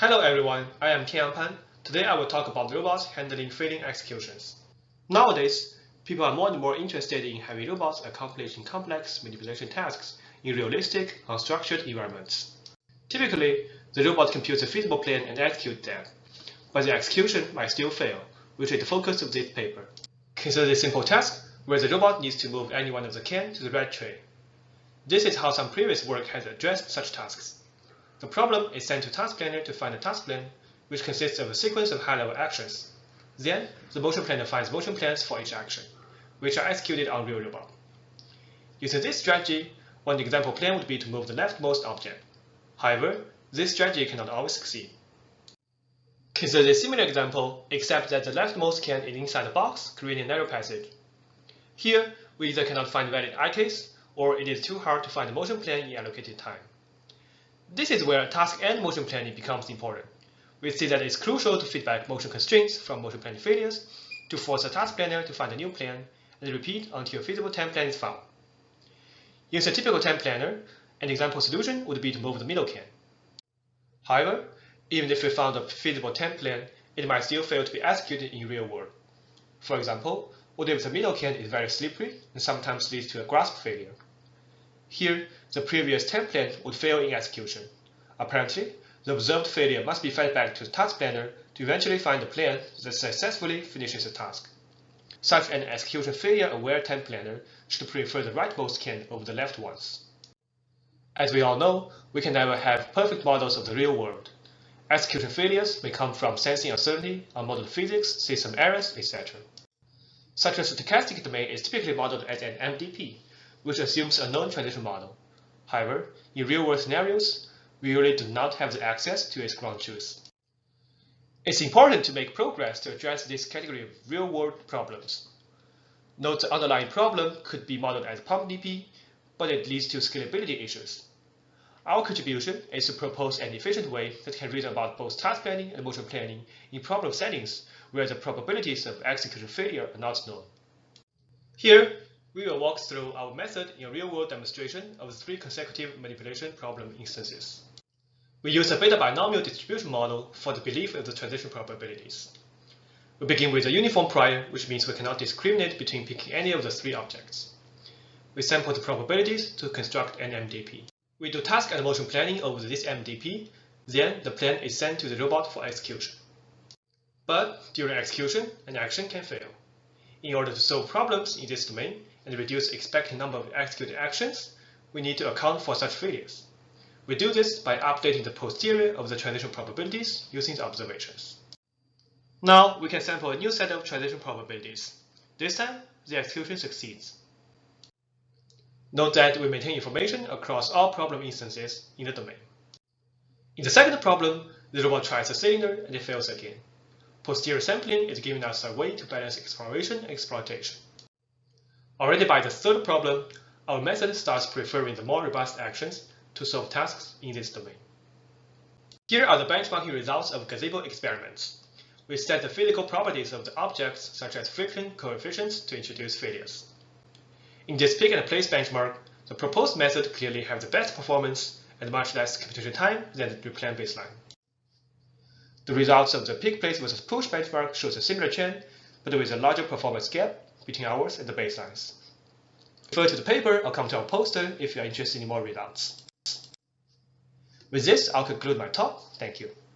Hello everyone, I am Tianyang. Today I will talk about robots handling failing executions. Nowadays, people are more and more interested in having robots accomplishing complex manipulation tasks in realistic, unstructured environments. Typically, the robot computes a feasible plan and executes them, but the execution might still fail, which is the focus of this paper. Consider this simple task where the robot needs to move any one of the can to the red tray. This is how some previous work has addressed such tasks. The problem is sent to task planner to find a task plan, which consists of a sequence of high-level actions. Then, the motion planner finds motion plans for each action, which are executed on real robot. Using this strategy, one example plan would be to move the leftmost object. However, this strategy cannot always succeed. Consider this similar example, except that the leftmost can is inside the box, creating a narrow passage. Here, we either cannot find valid IKs, or it is too hard to find the motion plan in allocated time. This is where task and motion planning becomes important. We see that it's crucial to feedback motion constraints from motion planning failures to force a task planner to find a new plan and repeat until a feasible time plan is found. Using a typical time planner, an example solution would be to move the middle can. However, even if we found a feasible time plan, it might still fail to be executed in real world. For example, what if the middle can is very slippery and sometimes leads to a grasp failure? Here, the previous time plan would fail in execution. Apparently, the observed failure must be fed back to the task planner to eventually find a plan that successfully finishes the task. Such an execution failure-aware time planner should prefer the rightmost can over the left ones. As we all know, we can never have perfect models of the real world. Execution failures may come from sensing uncertainty, unmodeled physics, system errors, etc. Such a stochastic domain is typically modeled as an MDP, which assumes a known transition model. However, in real-world scenarios, we really do not have the access to its ground truth. It's important to make progress to address this category of real-world problems. Note the underlying problem could be modeled as PumpDP, but it leads to scalability issues. Our contribution is to propose an efficient way that can reason about both task planning and motion planning in problem settings where the probabilities of execution failure are not known. Here, we will walk through our method in a real-world demonstration of 3 consecutive manipulation problem instances. We use a beta binomial distribution model for the belief of the transition probabilities. We begin with a uniform prior, which means we cannot discriminate between picking any of the 3 objects. We sample the probabilities to construct an MDP. We do task and motion planning over this MDP, then the plan is sent to the robot for execution. But during execution, an action can fail. In order to solve problems in this domain and reduce expected number of executed actions, we need to account for such failures. We do this by updating the posterior of the transition probabilities using the observations. Now we can sample a new set of transition probabilities. This time, the execution succeeds. Note that we maintain information across all problem instances in the domain. In the second problem, the robot tries a cylinder and it fails again. Posterior sampling is giving us a way to balance exploration and exploitation. Already by the third problem, our method starts preferring the more robust actions to solve tasks in this domain. Here are the benchmarking results of gazebo experiments. We set the physical properties of the objects such as friction coefficients to introduce failures. In this pick and place benchmark, the proposed method clearly has the best performance and much less computation time than the reclaimed baseline. The results of the pick place versus push benchmark shows a similar trend, but with a larger performance gap between ours and the baselines. Refer to the paper or come to our poster if you are interested in more results. With this, I'll conclude my talk. Thank you.